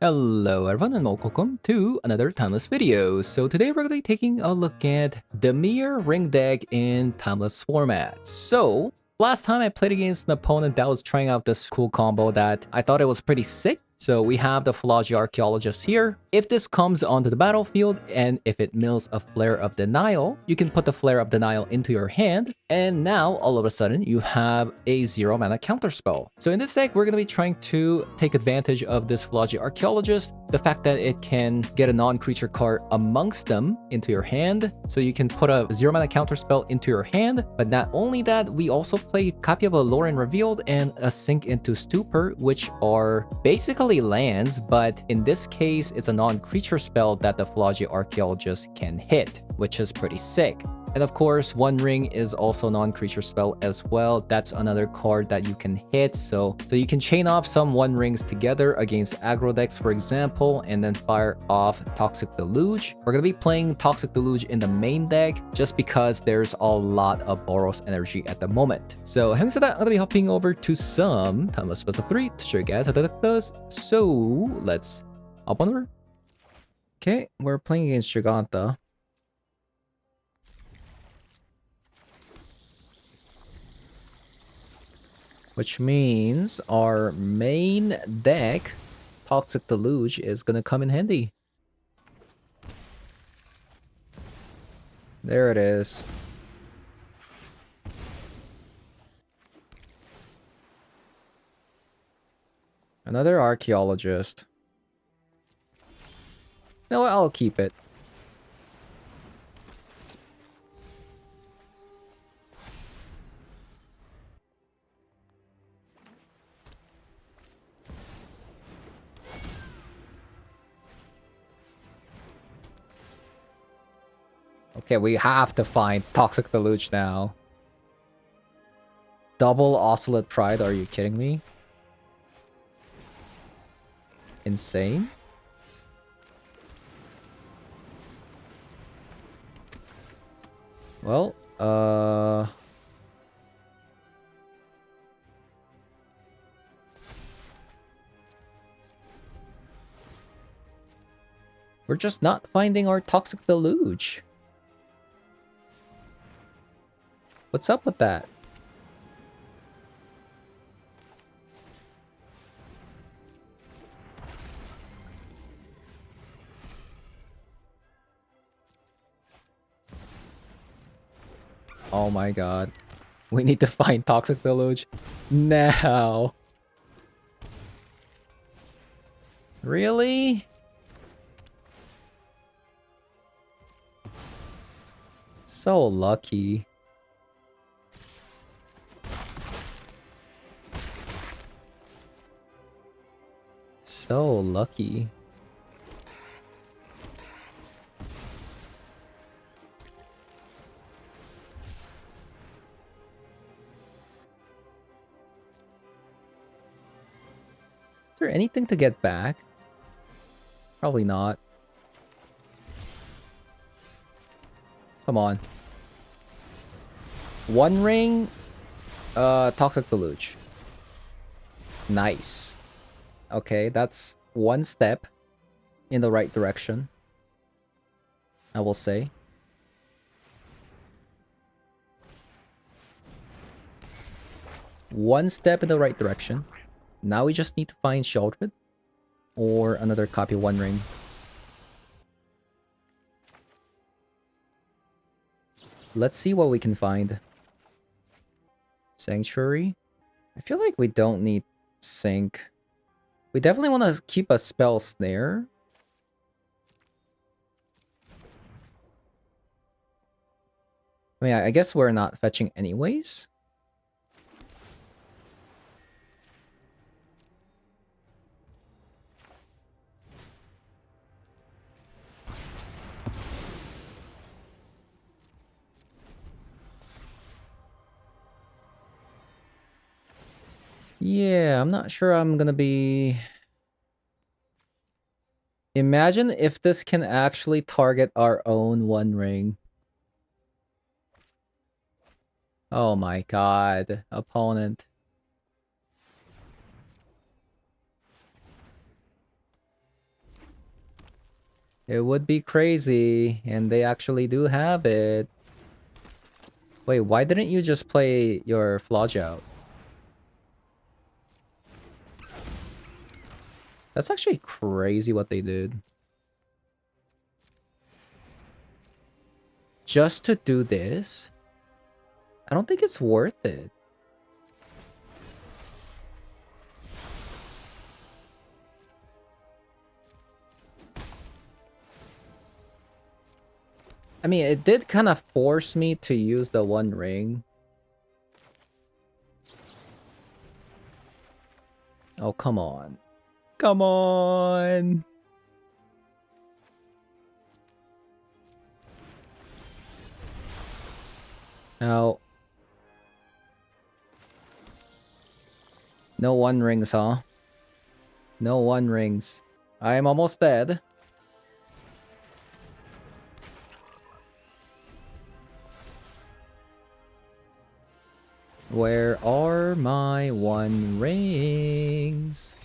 Hello everyone and welcome to another Timeless video. So today we're going to be taking a look at Dimir ring deck in Timeless format. So last time I played against an opponent that was trying out this cool combo that I thought it was pretty sick. So we have the Philology Archaeologist here. If this comes onto the battlefield and if it mills a Flare of Denial, you can put the Flare of Denial into your hand. And now all of a sudden you have a 0 mana counterspell. So in this deck, we're going to be trying to take advantage of this Philology Archaeologist, the fact that it can get a non-creature card amongst them into your hand. So you can put a 0 mana counterspell into your hand. But not only that, we also play Copy of Aloran Revealed and a Sink into Stupor, which are basically lands, but in this case, it's a non-creature spell that the Philology Archaeologist can hit, which is pretty sick. And of course, One Ring is also a non-creature spell as well. That's another card that you can hit. So you can chain off some One Rings together against aggro decks, for example, and then fire off Toxic Deluge. We're going to be playing Toxic Deluge in the main deck just because there's a lot of Boros energy at the moment. So having said that, I'm going to be hopping over to some Timeless Special 3 to show you guys how the deck does. So let's hop on over. Okay, we're playing against Giganta. Which means our main deck, Toxic Deluge, is gonna come in handy. There it is. Another Archaeologist. No, I'll keep it. Okay, we have to find Toxic Deluge now. Double Oscillate Pride, are you kidding me? Insane? Well, we're just not finding our Toxic Deluge. What's up with that? Oh my god. We need to find Toxic Deluge now. Really? So lucky. So lucky. Is there anything to get back? Probably not. Come on. One Ring, Toxic Deluge. Nice. Okay, that's one step in the right direction, I will say. One step in the right direction. Now we just need to find Sheoldred or another copy One Ring. Let's see what we can find. Sanctuary. I feel like we don't need Sync. We definitely want to keep a Spell Snare. I mean, I guess we're not fetching anyways. Yeah, I'm not sure I'm gonna be... Imagine if this can actually target our own One Ring. Oh my god, opponent. It would be crazy, and they actually do have it. Wait, why didn't you just play your Flodge out? That's actually crazy what they did. Just to do this? I don't think it's worth it. I mean, it did kind of force me to use the One Ring. Oh, come on. Come on! Now... No One Rings, huh? No One Rings. I am almost dead. Where are my One Rings?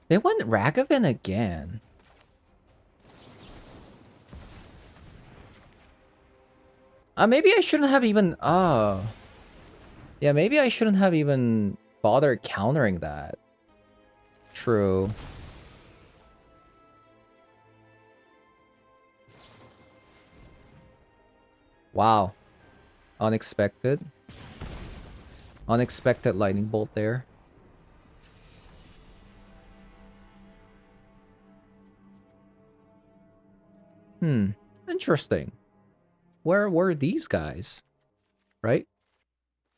They went Ragavan again. Maybe I shouldn't have even... Yeah, maybe I shouldn't have even bothered countering that. True. Wow. Unexpected. Unexpected lightning bolt there. Interesting. Where were these guys? Right?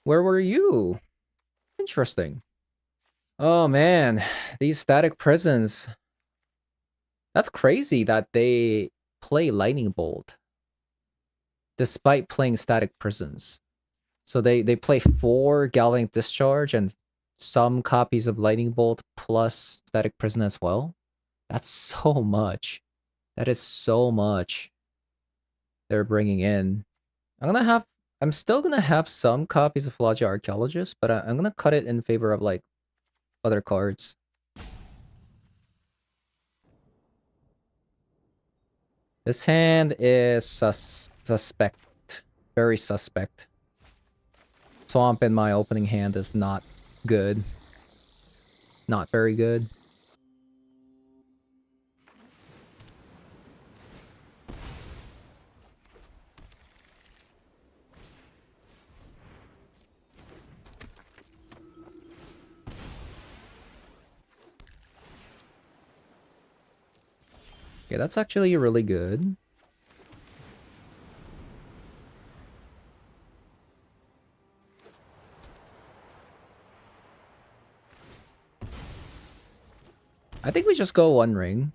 Where were you? Interesting. Oh man, these static prisons. That's crazy that they play lightning bolt despite playing static prisons. So they play 4 galvanic discharge and some copies of lightning bolt plus static prison as well. That's so much. That is so much they're bringing in. I'm still gonna have some copies of Logia Archaeologist, but I'm gonna cut it in favor of like other cards. This hand is suspect. Very suspect. Swamp in my opening hand is not good. Not very good. Okay, that's actually really good. I think we just go One Ring.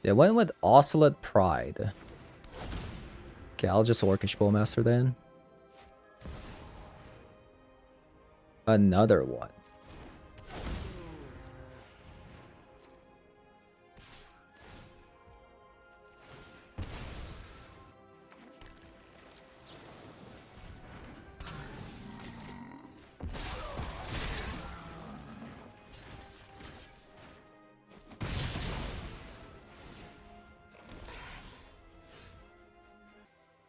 They went with Oscillate Pride. Okay, I'll just Orcish Bowmaster then. Another one.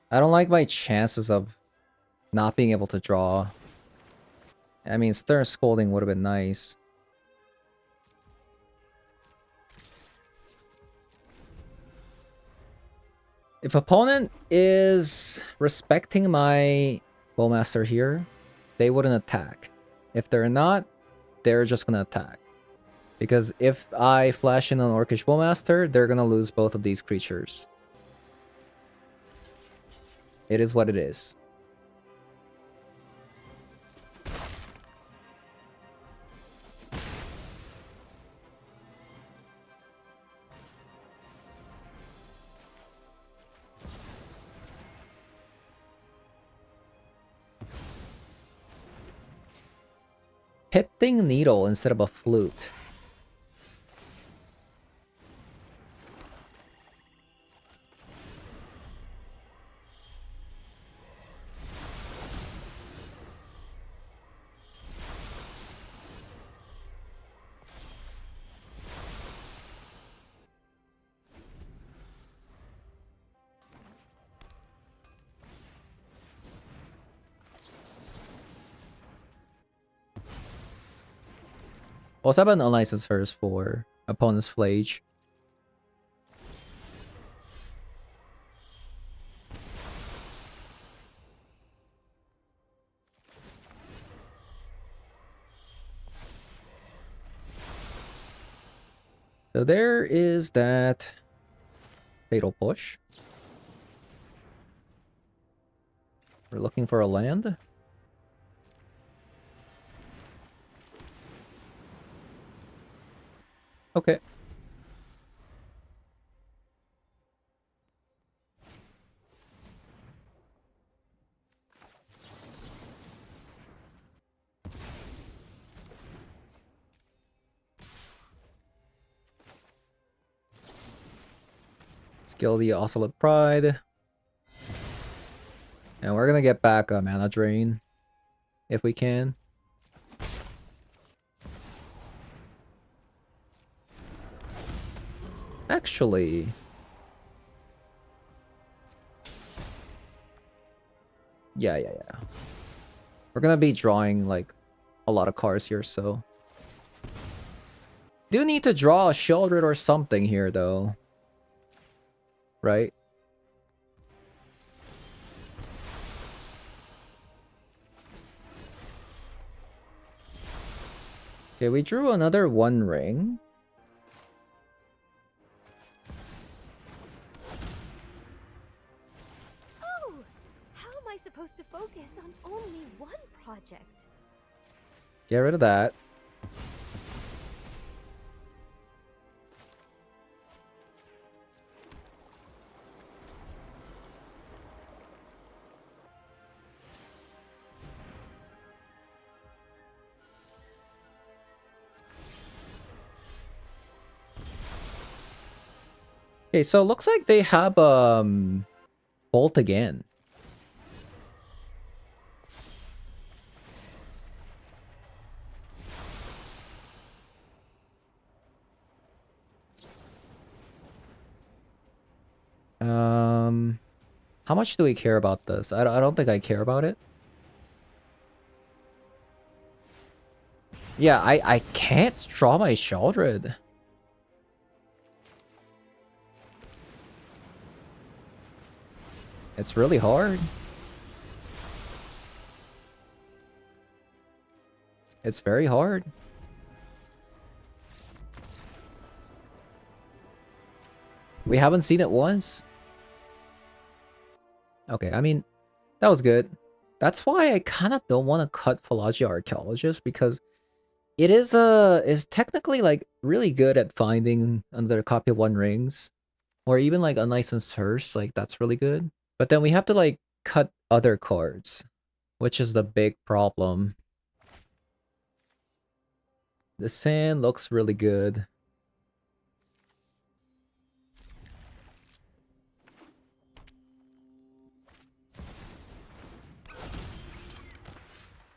I don't like my chances of not being able to draw. I mean, Stern Scolding would have been nice. If opponent is respecting my Bowmaster here, they wouldn't attack. If they're not, they're just gonna attack. Because if I flash in an Orcish Bowmaster, they're gonna lose both of these creatures. It is what it is. Pitting Needle instead of a Flute. Also have an unlicensed Hearse for opponent's Flage. So there is that Fatal Push. We're looking for a land. Okay. Skill the Oscillate Pride. And we're gonna get back a Mana Drain. If we can. Actually... Yeah. We're gonna be drawing, like, a lot of cards here, so... Do need to draw a Sheoldred or something here, though. Right? Okay, we drew another One Ring. Oh! How am I supposed to focus on only one project? Get rid of that. Okay, so it looks like they have Bolt again. How much do we care about this? I don't think I care about it. Yeah, I can't draw my Sheoldred. It's really hard. It's very hard. We haven't seen it once. Okay, I mean, that was good. That's why I kind of don't want to cut Pelagia Archaeologist, because it is technically like really good at finding another copy of One Rings, or even like Unlicensed Hearse. Like that's really good. But then we have to like cut other cards, which is the big problem. The sand looks really good.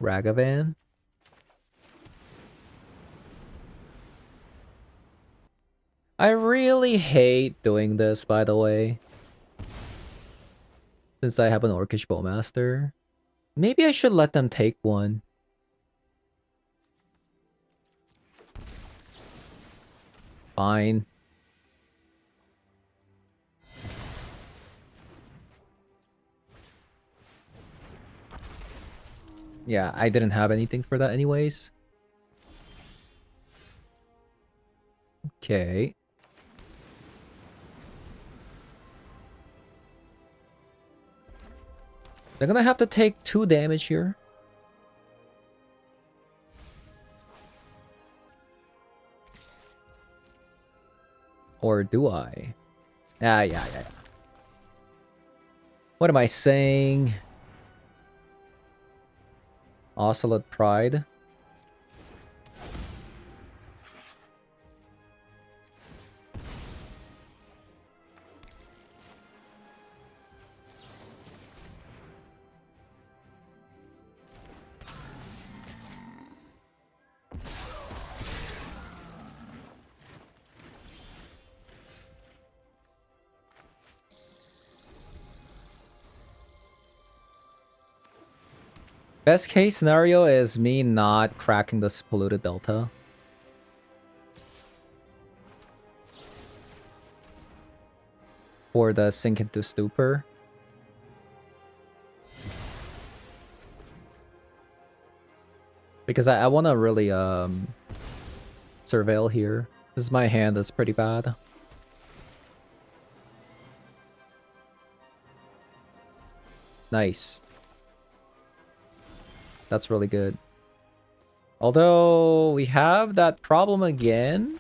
Ragavan. I really hate doing this, by the way. Since I have an Orcish Bowmaster. Maybe I should let them take one. Fine. Yeah, I didn't have anything for that anyways. Okay. They're gonna have to take 2 damage here. Or do I? Yeah. What am I saying? Oscillate Pride. Best case scenario is me not cracking this polluted delta. for the sink into stupor. Because I want to really surveil here. This is my hand that's pretty bad. Nice. That's really good. Although we have that problem again.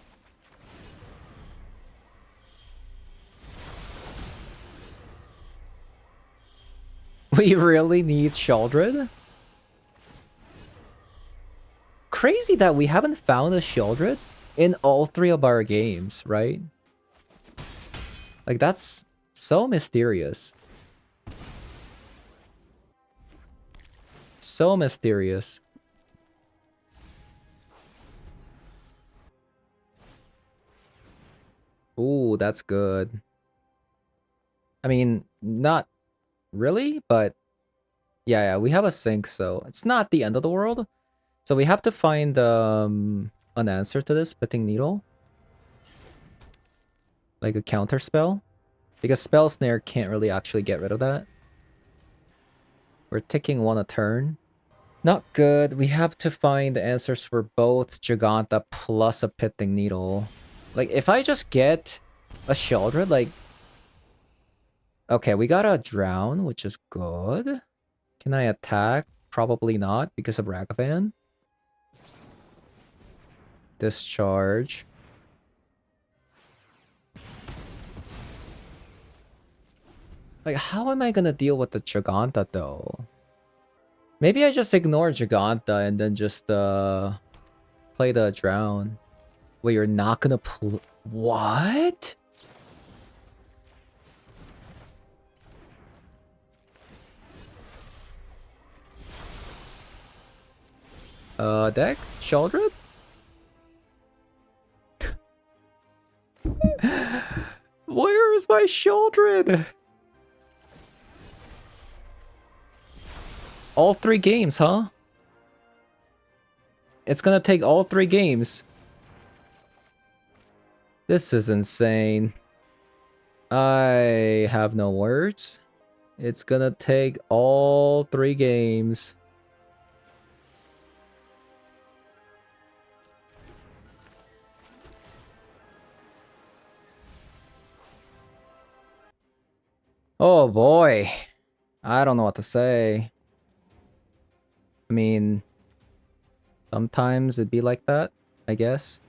We really need Sheoldred? Crazy that we haven't found a Sheoldred in all 3 of our games, right? Like, that's so mysterious. So mysterious. Ooh, that's good. I mean, not really, but yeah, we have a sink, so it's not the end of the world. So we have to find an answer to this Pitting Needle. Like a counter spell. Because Spell Snare can't really actually get rid of that. We're ticking 1 a turn. Not good. We have to find the answers for both Giganta plus a Pitting Needle. Like, if I just get a Sheoldred, like... Okay, we got a Drown, which is good. Can I attack? Probably not, because of Ragavan. Discharge. Like, how am I gonna deal with the Giganta, though? Maybe I just ignore Giganta and then just, play the Drown. Wait, you're not gonna play... What? Deck? Sheoldred? Where is my Sheoldred? All 3 games, huh? It's gonna take all 3 games. This is insane. I have no words. It's gonna take all 3 games. Oh boy. I don't know what to say. I mean, sometimes it'd be like that, I guess.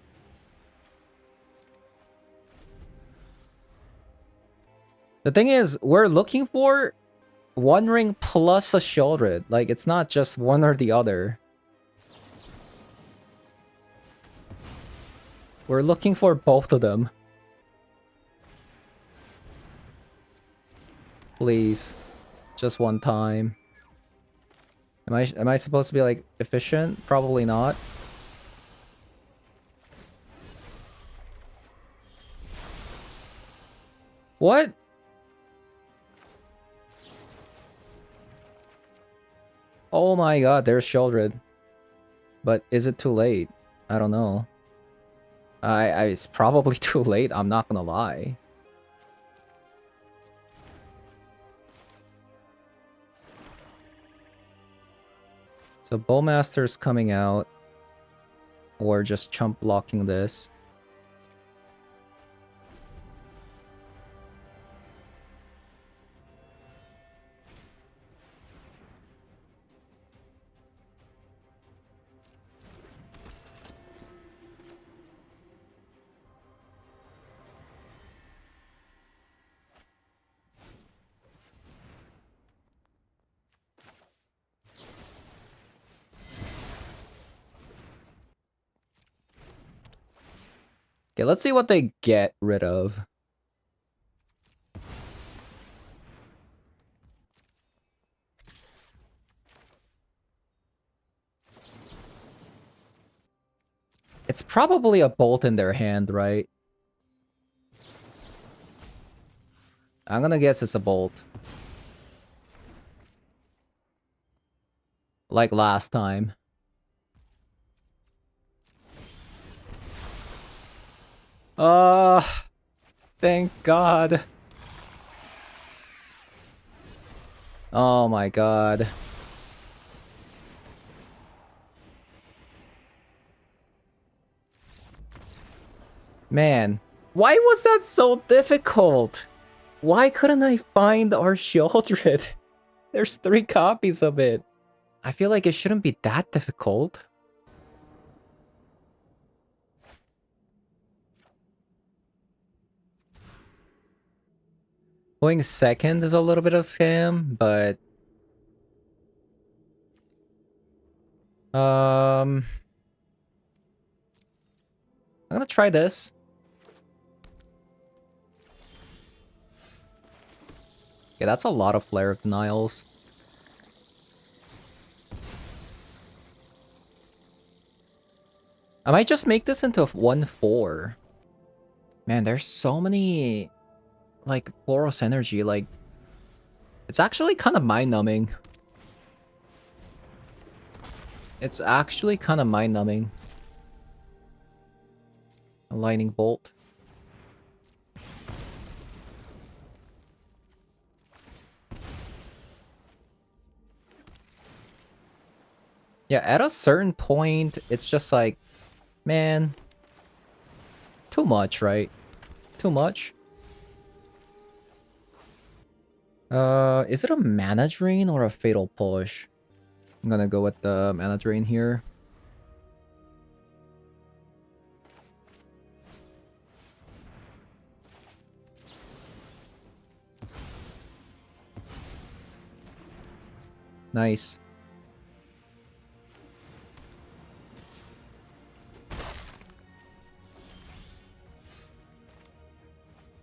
The thing is, we're looking for 1 ring plus a Sheoldred. Like, it's not just one or the other. We're looking for both of them. Please. Just 1 time. Am I supposed to be, like, efficient? Probably not. What? Oh my god, there's Sheoldred. But is it too late? I don't know. It's probably too late, I'm not gonna lie. So Bowmaster's coming out. Or just chump blocking this. Okay, let's see what they get rid of. It's probably a bolt in their hand, right? I'm gonna guess it's a bolt. Like last time. Thank God. Oh my god. Man, why was that so difficult? Why couldn't I find our Shieldred? There's 3 copies of it. I feel like it shouldn't be that difficult. Going second is a little bit of scam, but I'm gonna try this. Yeah, that's a lot of flare denials. I might just make this into a 1-4. Man, there's so many like Boros energy, like it's actually kind of mind-numbing. It's actually kind of mind-numbing. A lightning bolt. Yeah, at a certain point, it's just like, man, too much, right? Too much. Is it a mana drain or a fatal push? I'm gonna go with the mana drain here. Nice.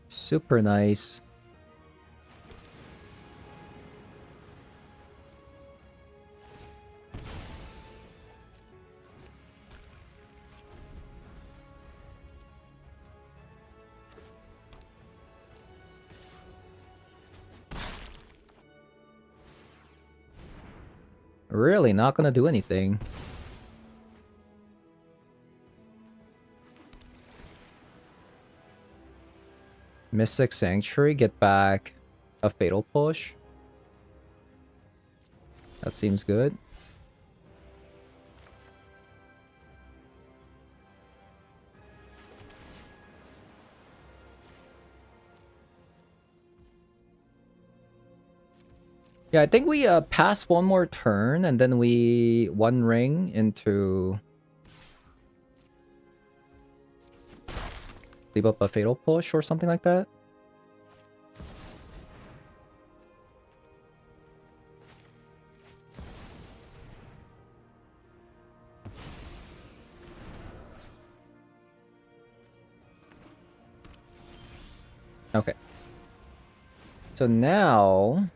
Super nice. Really not gonna do anything. Mystic Sanctuary, get back a fatal push. That seems good. Yeah, I think we pass one more turn and then we one ring into leave up a fatal push or something like that. Okay. So now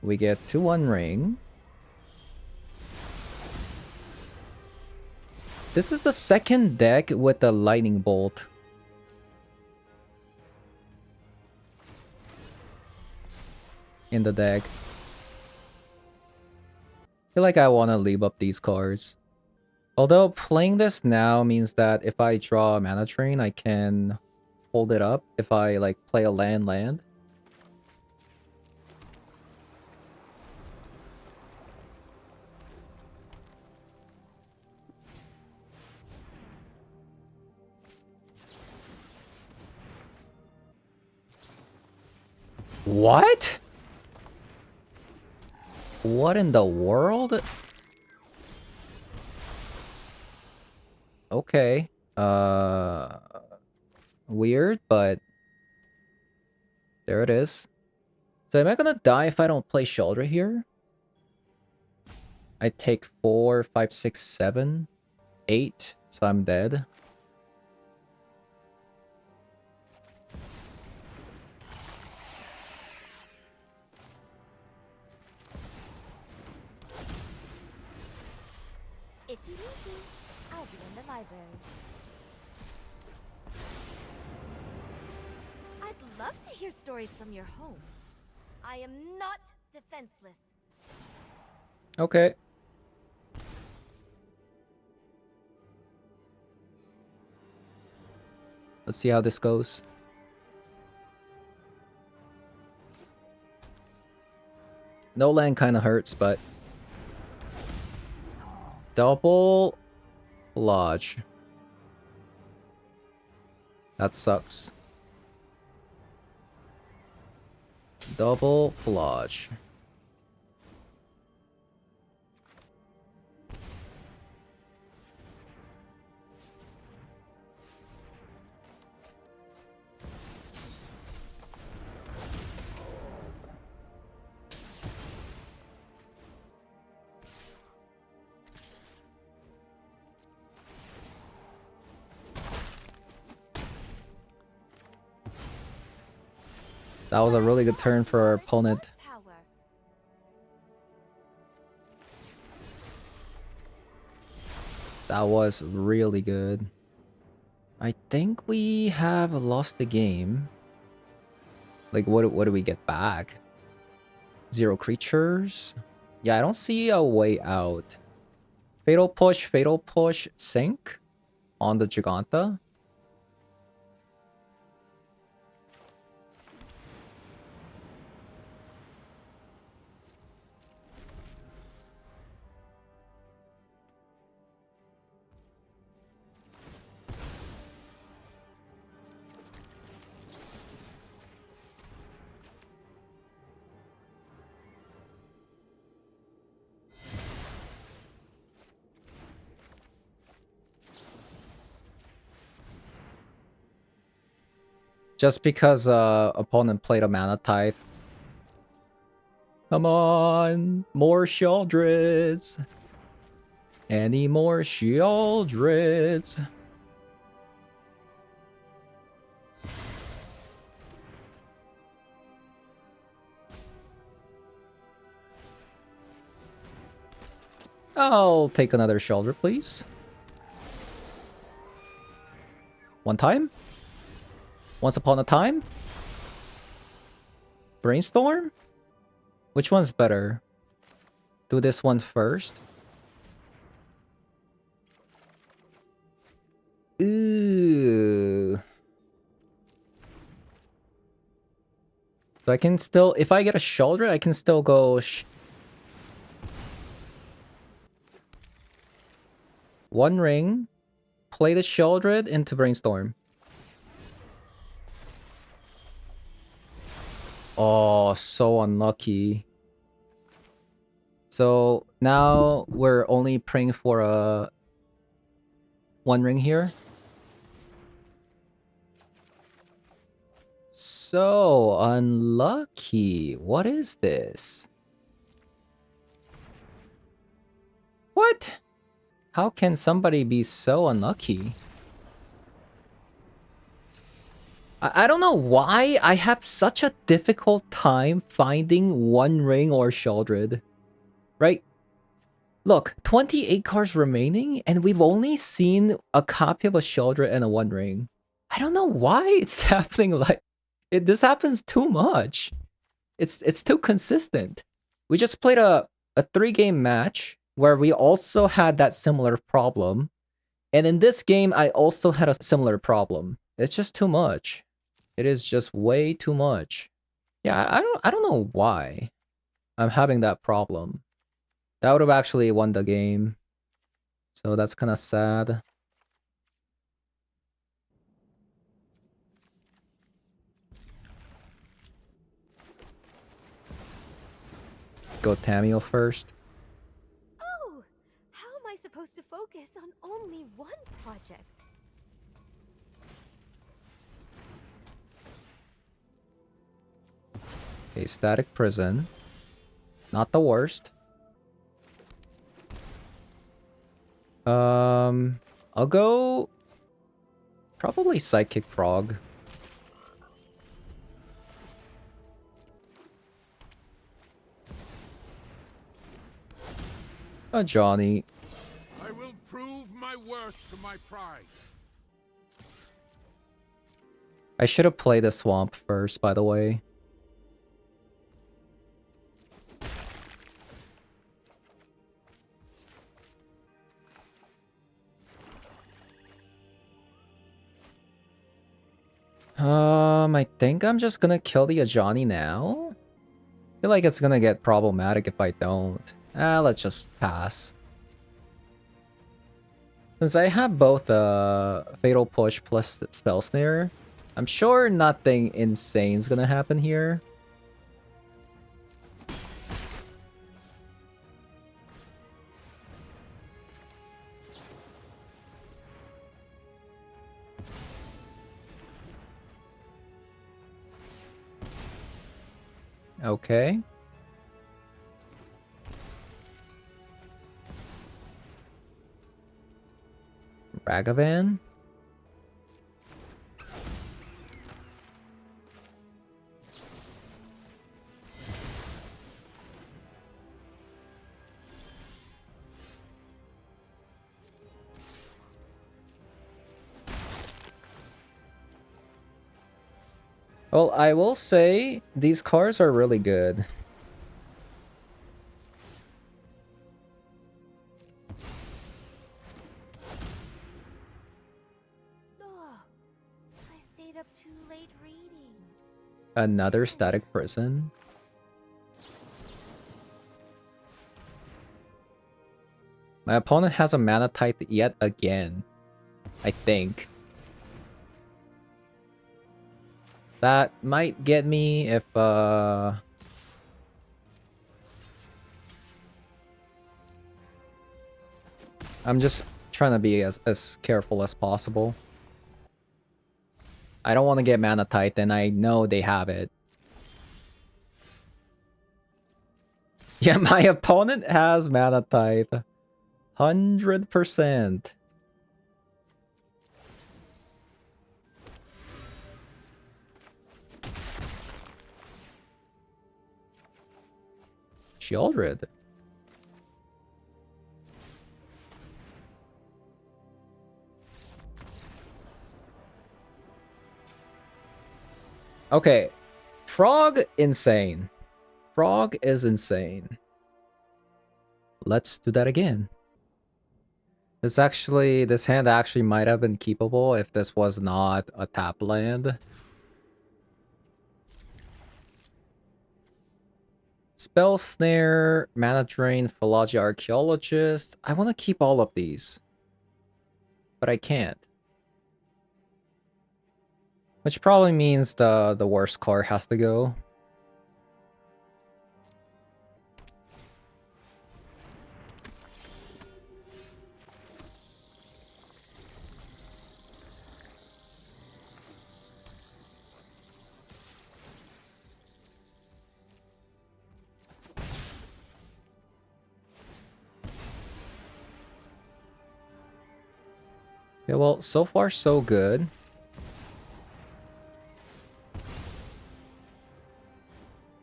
we get to one ring. This is the second deck with the lightning bolt. In the deck. I feel like I want to leave up these cards. Although playing this now means that if I draw a mana train, I can hold it up if I like play a land. What? What in the world? Okay. Weird, but there it is. So am I gonna die if I don't play Shoulder here? I take 4, 5, 6, 7, 8, so I'm dead. If you need me, I'll be in the library. I'd love to hear stories from your home. I am not defenseless. Okay. Let's see how this goes. No land kind of hurts, but double lodge. That sucks. Double lodge. That was a really good turn for our opponent. That was really good. I think we have lost the game. Like, what do we get back? 0 creatures? Yeah, I don't see a way out. Fatal push, sink on the Giganta. Just because opponent played a mana type. Come on, more Sheldreds. Any more Sheldreds? I'll take another Sheldred, please. One time? Once upon a time? Brainstorm? Which one's better? Do this one first. Ooh. So I can still, if I get a Sheldred, I can still go One Ring, play the Sheldred into Brainstorm. Oh, so unlucky. So now we're only praying for a One Ring here. So unlucky. What is this? What? How can somebody be so unlucky? I don't know why I have such a difficult time finding One Ring or Sheldred. Right? Look, 28 cards remaining, and we've only seen a copy of a Sheldred and a One Ring. I don't know why it's happening like... this happens too much. It's too consistent. We just played a 3-game match where we also had that similar problem. And in this game, I also had a similar problem. It's just too much. It is just way too much. Yeah, I don't know why I'm having that problem. That would have actually won the game. So that's kind of sad. Go Tamio first. Oh, how am I supposed to focus on only one project? Okay, Static Prison. Not the worst. I'll go... probably Psychic Frog. Johnny. I will prove my worth to my pride. I should have played the Swamp first, by the way. I think I'm just gonna kill the Ajani now. feel like it's gonna get problematic if I don't. Let's just pass. Since I have both Fatal Push plus Spell Snare, I'm sure nothing insane is gonna happen here. Okay. Ragavan. Well, I will say these cards are really good. Oh, I stayed up too late reading. Another Static Prison. My opponent has a mana type yet again, I think. That might get me if I'm just trying to be as careful as possible. I don't want to get mana tight, and I know they have it. Yeah, my opponent has mana type. 100%. Shieldred. Okay. Frog, insane. Frog is insane. Let's do that again. This hand actually might have been keepable if this was not a tap land. Spell Snare, Mana Drain, Philology Archaeologist. I want to keep all of these. But I can't. Which probably means the worst card has to go. Yeah, well, so far so good.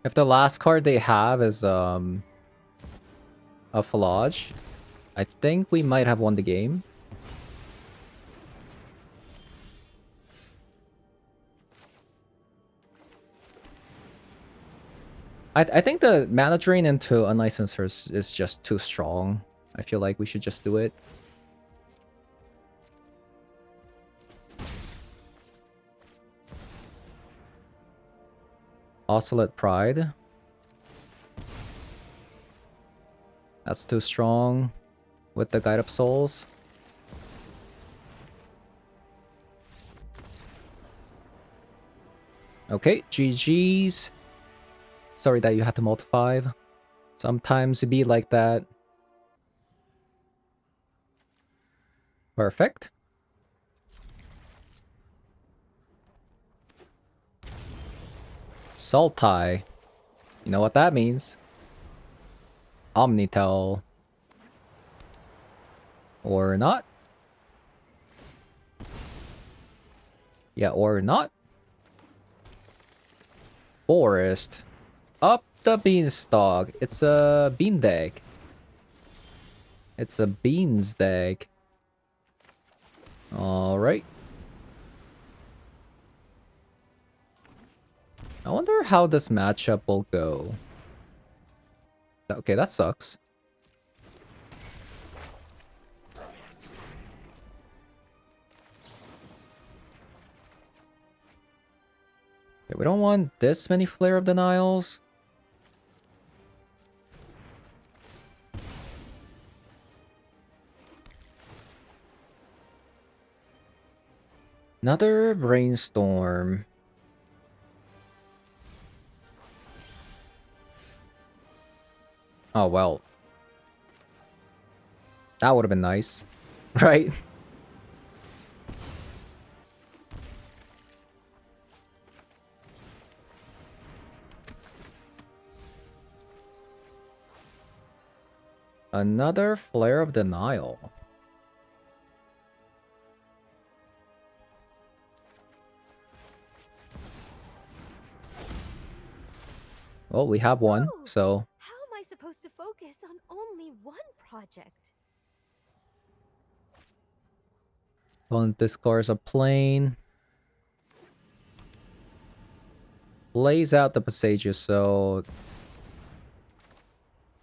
If the last card they have is a Philology, I think we might have won the game. I think the mana drain into Unlicensed is just too strong. I feel like we should just do it. Oscillate Pride. That's too strong with the Guide Up Souls. Okay, GG's. Sorry that you had to multiply. Sometimes it be like that. Perfect. Sultai. You know what that means. Omnitel. Or not. Yeah, or not. Forest. Up the beanstalk. It's a beandag. It's a beansdag. Alright. I wonder how this matchup will go. Okay, that sucks. Okay, we don't want this many Flare of Denials. Another brainstorm. Oh, well. That would have been nice. Right? Another Flare of Denial. Well, we have one, Oh, so... how am I supposed to focus on only one project? Opponent discards a plane. Lays out the passages, so...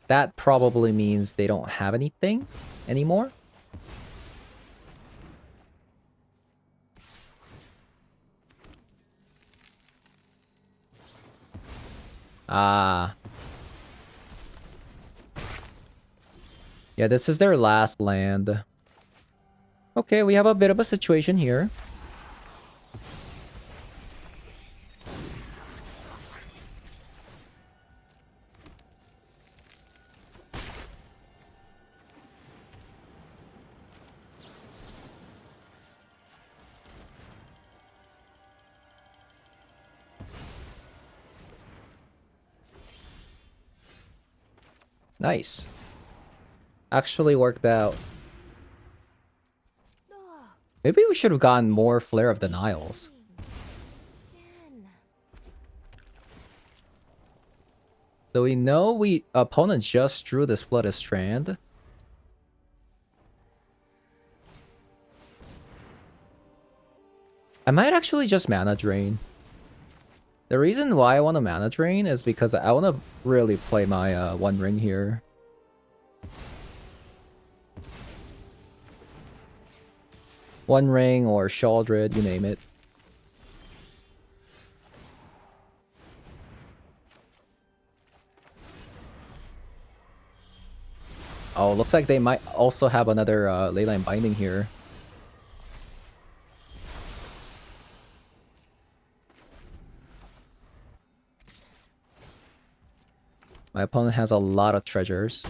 That probably means they don't have anything anymore. Ah. Yeah, this is their last land. Okay, we have a bit of a situation here. Nice. Actually worked out. Oh, Maybe we should have gotten more Flare of Denials. again. So we know opponent just drew this Flooded Strand. I might actually just mana drain. The reason why I want to mana drain is because I want to really play my One Ring here. One Ring or Shaldred, you name it. Oh, looks like they might also have another Leyline Binding here. My opponent has a lot of treasures.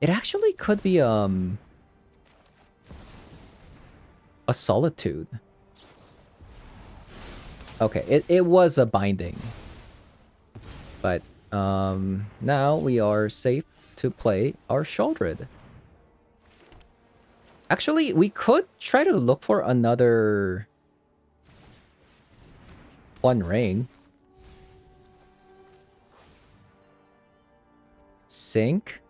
It actually could be a Solitude. Okay, it was a binding. But now we are safe to play our Shaldred. Actually, we could try to look for another One Ring. Sink.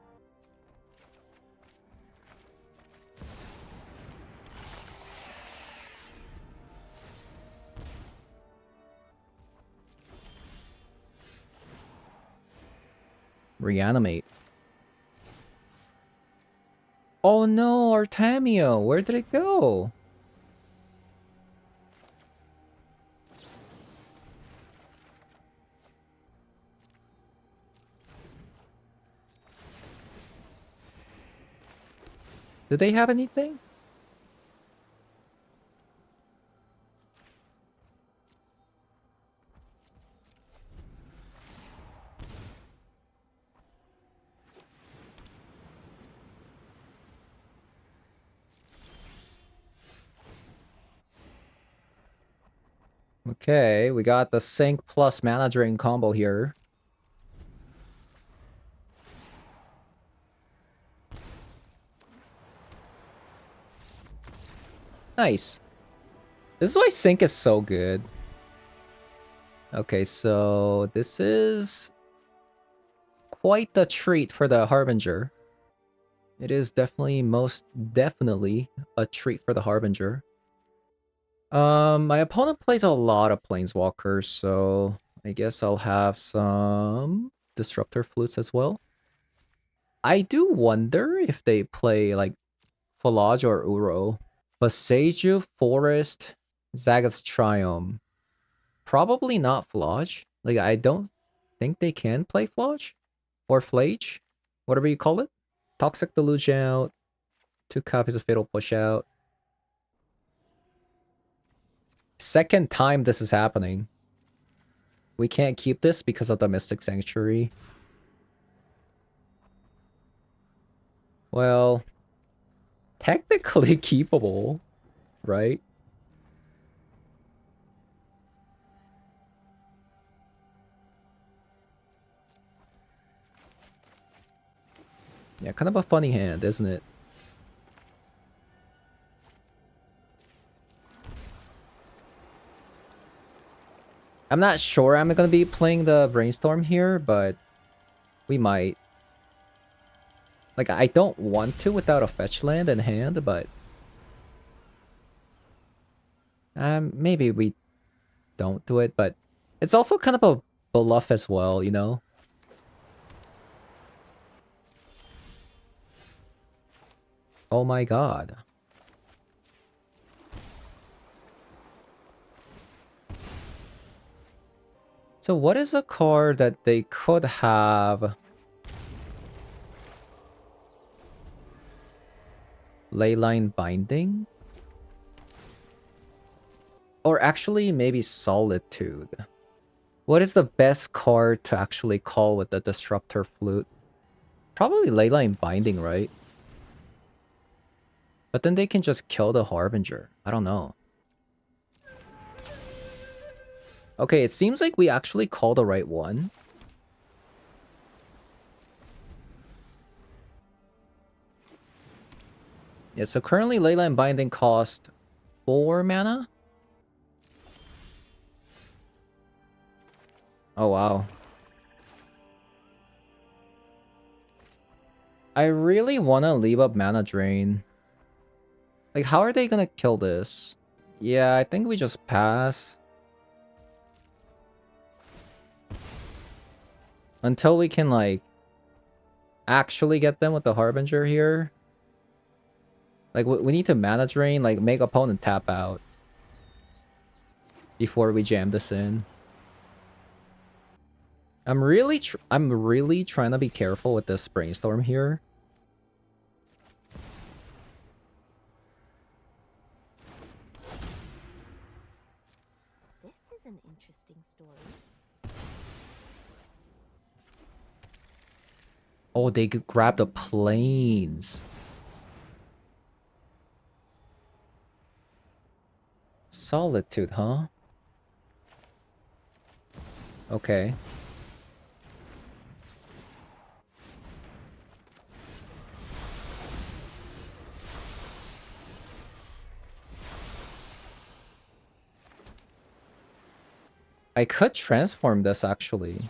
Reanimate. Oh no, Artemio, where did it go? Do they have anything? Okay, we got the Sink plus Mana Drain combo here. Nice. This is why Sink is so good. Okay, so this is quite the treat for the Harbinger. It is most definitely a treat for the Harbinger. My opponent plays a lot of Planeswalkers, so I guess I'll have some Disruptor Flutes as well. I do wonder if they play like Falaj or Uro. Boseiju, Forest, Zagath's Triumph. Probably not Flaj. Like, I don't think they can play Flaj. Or Flage. Whatever you call it. Toxic Deluge out. 2 copies of Fatal Push out. second time this is happening. We can't keep this because of the Mystic Sanctuary. Well, technically keepable, right? Yeah, kind of a funny hand, isn't it? I'm not sure I'm gonna be playing the Brainstorm here, but we might. Like, I don't want to without a fetch land in hand, but maybe we don't do it, but it's also kind of a bluff as well, you know? Oh my god. So what is a card that they could have? Leyline Binding? Or actually maybe Solitude. What is the best card to actually call with the Disruptor Flute? Probably Leyline Binding, right? But then they can just kill the Harbinger. I don't know. Okay, it seems like we actually call the right one. Yeah, so currently Leyline Binding cost 4 mana? Oh, wow. I really want to leave up Mana Drain. Like, how are they gonna kill this? Yeah, I think we just pass. Until we can, like, actually get them with the Harbinger here. Like, we need to Mana Drain, like, make opponent tap out. Before we jam this in. I'm really trying to be careful with this Brainstorm here. This is an interesting story. Oh, they could grab the planes. Solitude, huh? Okay. I could transform this, actually.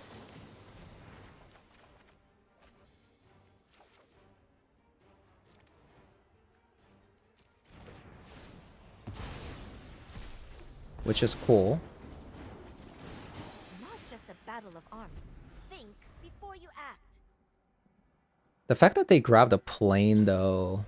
Which is cool. This is not just a battle of arms. Think before you act. The fact that they grabbed a plane, though.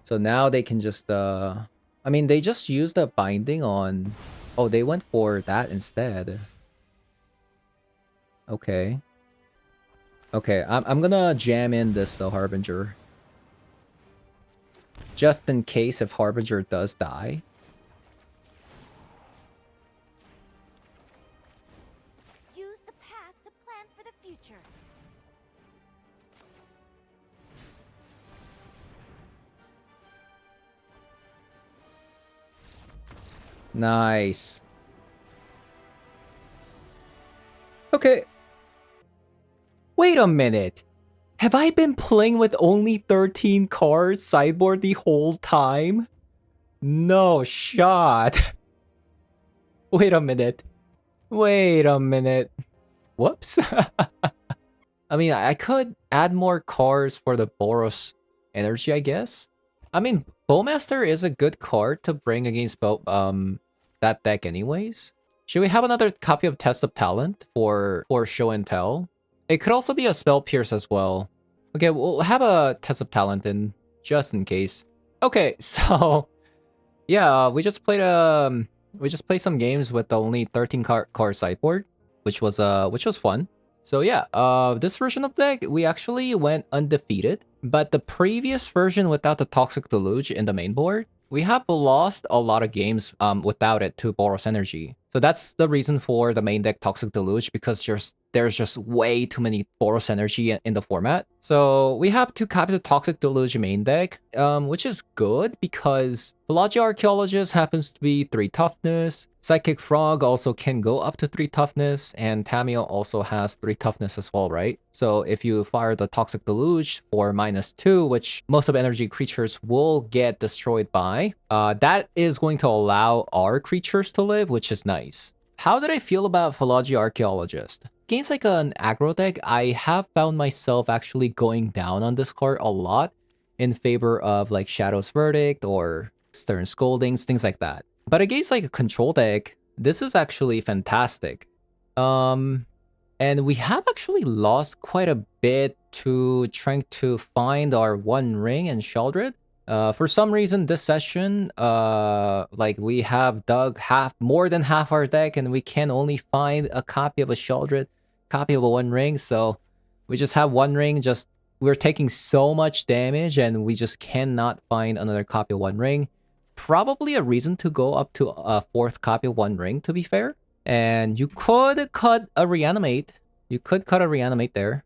So now they can just, I mean, they just used the binding on... Oh, they went for that instead. Okay. Okay, I'm gonna jam in this, Harbinger. Just in case if Harbinger does die. Use the past to plan for the future. Nice. Okay. Wait a minute. Have I been playing with only 13 cards sideboard the whole time? No shot. Wait a minute. Wait a minute. Whoops. I mean, I could add more cards for the Boros energy, I guess. I mean, Bowmaster is a good card to bring against that deck anyways. Should we have another copy of Test of Talent for show and tell? It could also be a Spell Pierce as well. Okay, we'll have a Test of Talent in, just in case. Okay, so yeah, we just played some games with only 13 card sideboard, which was fun. So yeah, this version of the deck, we actually went undefeated. But the previous version without the Toxic Deluge in the main board, we have lost a lot of games without it to Boros Energy. So that's the reason for the main deck Toxic Deluge, because there's just way too many Boros Energy in the format. So we have 2 copies of Toxic Deluge main deck, which is good because Pelagia Archaeologist happens to be 3 toughness, Psychic Frog also can go up to 3 toughness, and Tamio also has 3 toughness as well, right? So if you fire the Toxic Deluge for -2, which most of energy creatures will get destroyed by, that is going to allow our creatures to live, which is nice. How did I feel about Pelagia Archaeologist? Against like an aggro deck, I have found myself actually going down on this card a lot in favor of like Shadow's Verdict or Stern Scoldings, things like that. But against like a control deck, this is actually fantastic. And we have actually lost quite a bit to trying to find our One Ring and Sheldred. For some reason, this session, like we have dug more than half our deck, and we can only find a copy of a Sheldred, copy of a One Ring. So we just have One Ring. We're taking so much damage, and we just cannot find another copy of One Ring. Probably a reason to go up to a 4th copy of One Ring, to be fair. And you could cut a Reanimate. You could cut a Reanimate there.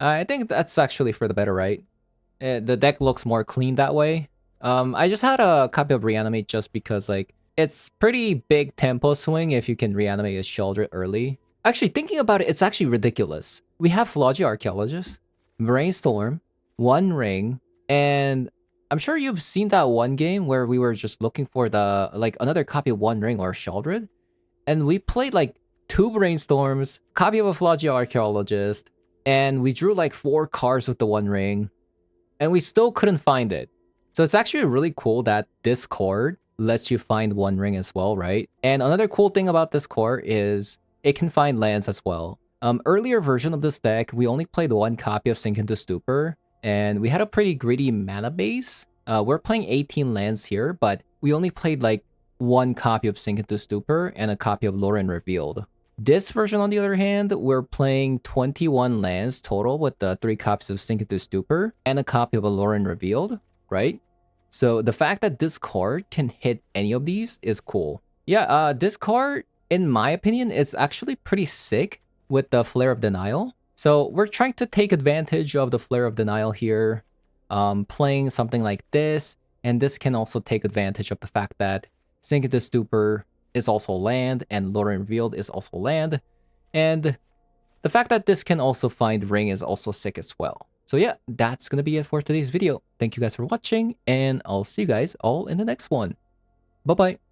I think that's actually for the better, right? The deck looks more clean that way. I just had a copy of Reanimate just because, like, it's pretty big tempo swing if you can Reanimate a Sheldred early. Actually, thinking about it, it's actually ridiculous. We have Pelagia Archaeologist, Brainstorm, One Ring, and I'm sure you've seen that one game where we were just looking for the, like, another copy of One Ring or Sheldred. And we played like 2 Brainstorms, copy of a Pelagia Archaeologist, and we drew like 4 cards with the One Ring, and we still couldn't find it. So it's actually really cool that this card lets you find One Ring as well, right? And another cool thing about this card is it can find lands as well. Earlier version of this deck, we only played 1 copy of Sink into Stupor, and we had a pretty greedy mana base. We're playing 18 lands here, but we only played like 1 copy of Sink into Stupor and a copy of Lauren Revealed. This version, on the other hand, we're playing 21 lands total with the 3 copies of Sink into Stupor and a copy of a Lauren Revealed, right? So the fact that this card can hit any of these is cool. Yeah, this card, in my opinion, is actually pretty sick with the Flare of Denial. So we're trying to take advantage of the Flare of Denial here, playing something like this, and this can also take advantage of the fact that Sink into Stupor is also land, and Lauren Revealed is also land, and the fact that this can also find Ring is also sick as well. So yeah, that's gonna be it for today's video. Thank you guys for watching, and I'll see you guys all in the next one. Bye-bye.